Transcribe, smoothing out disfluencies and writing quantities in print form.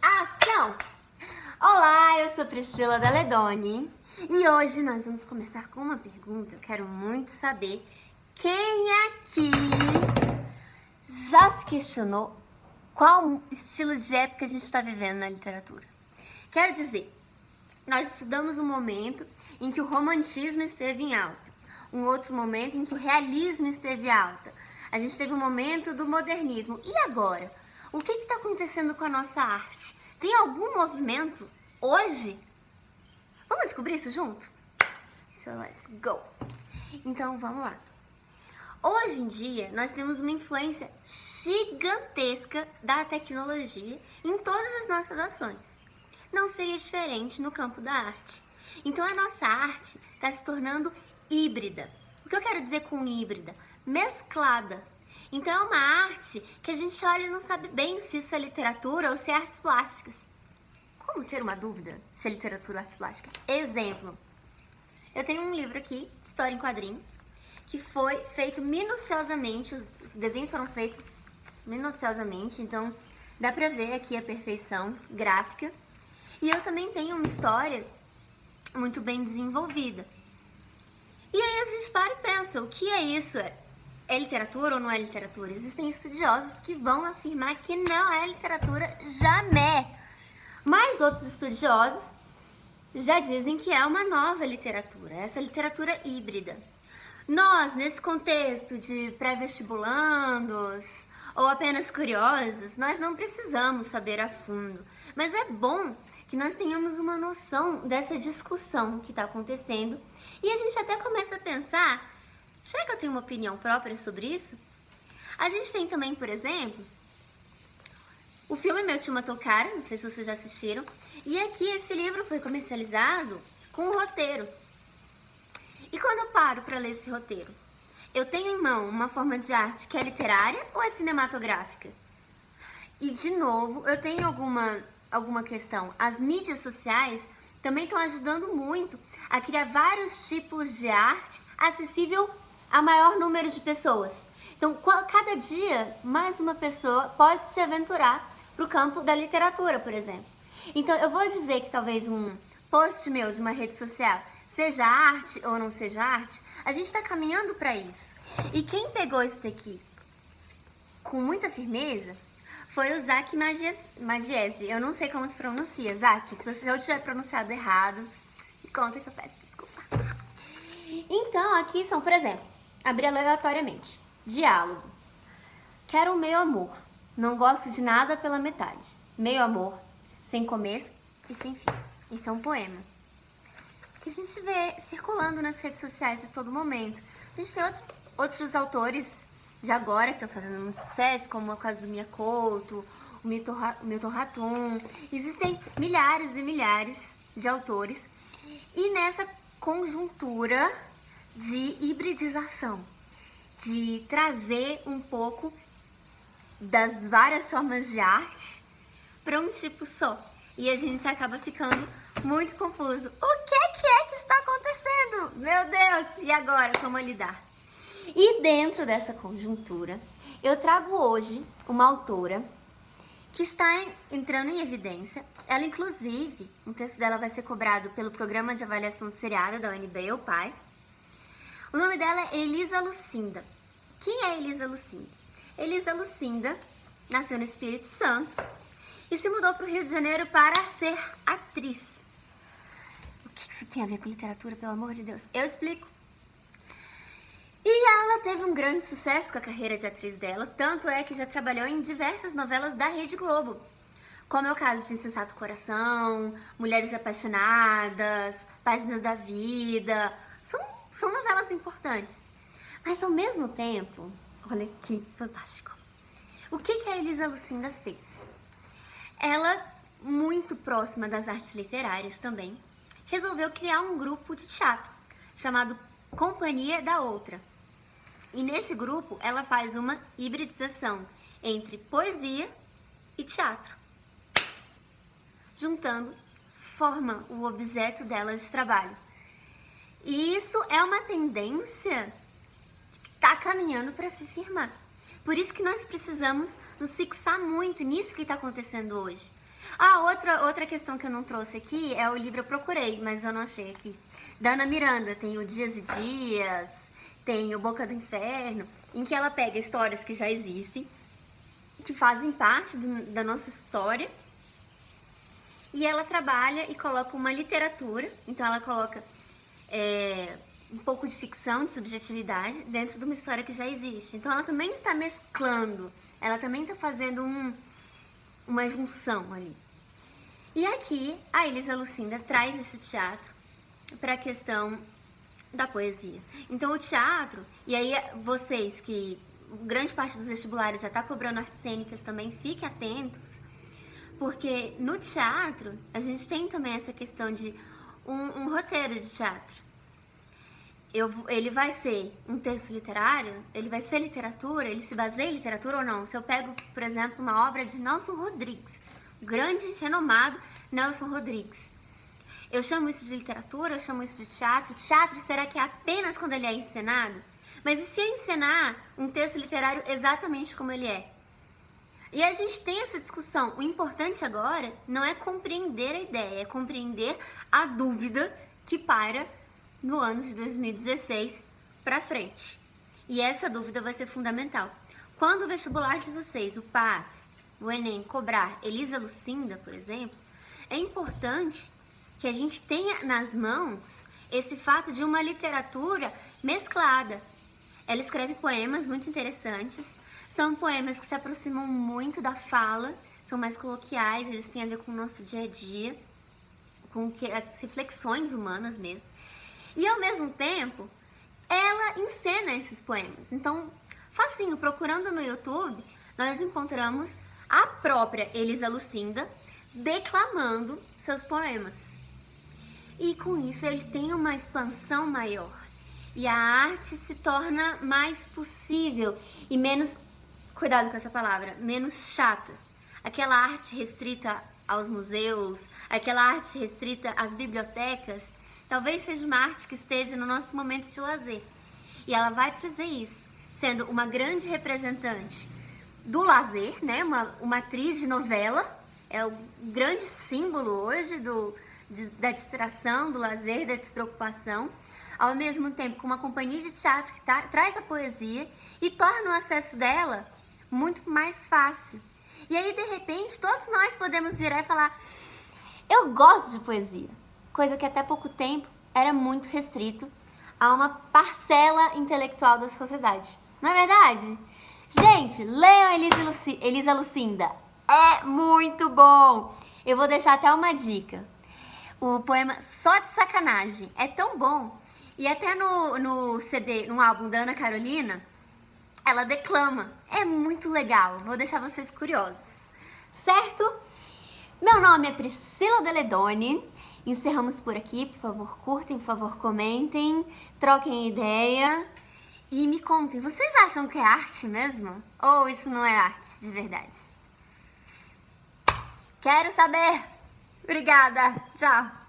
Ação! Olá, eu sou Priscila Daledoni e hoje nós vamos começar com uma pergunta. Eu quero muito saber quem aqui já se questionou qual estilo de época a gente está vivendo na literatura. Quero dizer, nós estudamos um momento em que o romantismo esteve em alta, um outro momento em que o realismo esteve em alta. A gente teve um momento do modernismo. E agora? O que está acontecendo com a nossa arte? Tem algum movimento hoje? Vamos descobrir isso junto? So let's go! Então vamos lá. Hoje em dia nós temos uma influência gigantesca da tecnologia em todas as nossas ações. Não seria diferente no campo da arte. Então a nossa arte está se tornando híbrida. O que eu quero dizer com híbrida? Mesclada. Então é uma arte que a gente olha e não sabe bem se isso é literatura ou se é artes plásticas. Como ter uma dúvida se é literatura ou artes plásticas? Exemplo. Eu tenho um livro aqui, História em Quadrinho, que foi feito minuciosamente, os desenhos foram feitos minuciosamente, então dá pra ver aqui a perfeição gráfica. E eu também tenho uma história muito bem desenvolvida. E aí a gente para e pensa, o que é isso? É literatura ou não é literatura? Existem estudiosos que vão afirmar que não é literatura jamais. Mas outros estudiosos já dizem que é uma nova literatura, essa literatura híbrida. Nós, nesse contexto de pré-vestibulandos ou apenas curiosos, nós não precisamos saber a fundo. Mas é bom que nós tenhamos uma noção dessa discussão que está acontecendo e a gente até começa a pensar, será que eu tenho uma opinião própria sobre isso? A gente tem também, por exemplo, o filme Meu Tio Matou Cara, não sei se vocês já assistiram, e aqui esse livro foi comercializado com um roteiro. E quando eu paro para ler esse roteiro, eu tenho em mão uma forma de arte que é literária ou é cinematográfica? E de novo, eu tenho alguma questão. As mídias sociais também estão ajudando muito a criar vários tipos de arte acessível a maior número de pessoas. Então, cada dia, mais uma pessoa pode se aventurar para o campo da literatura, por exemplo. Então, eu vou dizer que talvez um post meu de uma rede social seja arte ou não seja arte, a gente está caminhando para isso. E quem pegou isso daqui com muita firmeza foi o Zach Magiese. Eu não sei como se pronuncia, Zach. Se eu tiver pronunciado errado, me conta que eu peço desculpa. Então, aqui são, por exemplo, abrir aleatoriamente. Diálogo. Quero um meio amor. Não gosto de nada pela metade. Meio amor, sem começo e sem fim. Isso é um poema que a gente vê circulando nas redes sociais a todo momento. A gente tem outros autores de agora que estão fazendo muito sucesso, como é o caso do Mia Couto, o Milton Ratum. Existem milhares e milhares de autores. E nessa conjuntura de hibridização, de trazer um pouco das várias formas de arte para um tipo só. E a gente acaba ficando muito confuso. O que é que está acontecendo? Meu Deus! E agora, como lidar? E dentro dessa conjuntura, eu trago hoje uma autora que está entrando em evidência. Ela, inclusive, o texto dela vai ser cobrado pelo Programa de Avaliação Seriada da UNB, o PAS. O nome dela é Elisa Lucinda. Quem é Elisa Lucinda? Elisa Lucinda nasceu no Espírito Santo e se mudou para o Rio de Janeiro para ser atriz. O que isso tem a ver com literatura, pelo amor de Deus? Eu explico. E ela teve um grande sucesso com a carreira de atriz dela, tanto é que já trabalhou em diversas novelas da Rede Globo, como é o caso de Insensato Coração, Mulheres Apaixonadas, Páginas da Vida. São novelas importantes. Mas ao mesmo tempo, olha que fantástico. O que a Elisa Lucinda fez? Ela, muito próxima das artes literárias também, resolveu criar um grupo de teatro chamado Companhia da Outra. E nesse grupo ela faz uma hibridização entre poesia e teatro. Juntando, forma o objeto dela de trabalho. E isso é uma tendência que está caminhando para se firmar. Por isso que nós precisamos nos fixar muito nisso que está acontecendo hoje. Ah, outra questão que eu não trouxe aqui é o livro, eu procurei, mas eu não achei aqui. Da Ana Miranda, tem o Dias e Dias, tem o Boca do Inferno, em que ela pega histórias que já existem, que fazem parte da nossa história, e ela trabalha e coloca uma literatura, então ela coloca um pouco de ficção, de subjetividade, dentro de uma história que já existe. Então ela também está mesclando, ela também está fazendo uma junção ali. E aqui a Elisa Lucinda traz esse teatro para a questão da poesia. Então o teatro, e aí vocês que grande parte dos vestibulares já está cobrando artes cênicas também, fiquem atentos, porque no teatro a gente tem também essa questão de um roteiro de teatro. Ele vai ser um texto literário, ele vai ser literatura, ele se baseia em literatura ou não? Se eu pego, por exemplo, uma obra de Nelson Rodrigues, grande, renomado Nelson Rodrigues, eu chamo isso de literatura, eu chamo isso de teatro. Teatro, será que é apenas quando ele é encenado? Mas e se eu encenar um texto literário exatamente como ele é? E a gente tem essa discussão. O importante agora não é compreender a ideia, é compreender a dúvida que paira no ano de 2016 para frente. E essa dúvida vai ser fundamental. Quando o vestibular de vocês, o PAS, o Enem, cobrar Elisa Lucinda, por exemplo, é importante que a gente tenha nas mãos esse fato de uma literatura mesclada. Ela escreve poemas muito interessantes, são poemas que se aproximam muito da fala, são mais coloquiais, eles têm a ver com o nosso dia a dia, com as reflexões humanas mesmo. E ao mesmo tempo, ela encena esses poemas. Então, facinho, procurando no YouTube, nós encontramos a própria Elisa Lucinda declamando seus poemas. E com isso ele tem uma expansão maior. E a arte se torna mais possível e menos, cuidado com essa palavra, menos chata. Aquela arte restrita aos museus, aquela arte restrita às bibliotecas, talvez seja uma arte que esteja no nosso momento de lazer. E ela vai trazer isso, sendo uma grande representante do lazer, né? Uma atriz de novela, é o grande símbolo hoje da distração, do lazer, da despreocupação, ao mesmo tempo com uma companhia de teatro que traz a poesia e torna o acesso dela muito mais fácil. E aí, de repente, todos nós podemos virar e falar: eu gosto de poesia, coisa que até pouco tempo era muito restrito a uma parcela intelectual da sociedade. Não é verdade? Gente, leiam Elisa Lucinda, é muito bom! Eu vou deixar até uma dica. O poema Só de Sacanagem é tão bom, e até no CD, no álbum da Ana Carolina, ela declama. É muito legal, vou deixar vocês curiosos, certo? Meu nome é Priscila Deledoni, encerramos por aqui. Por favor, curtem, por favor, comentem, troquem ideia e me contem, vocês acham que é arte mesmo? Ou isso não é arte de verdade? Quero saber! Obrigada, tchau!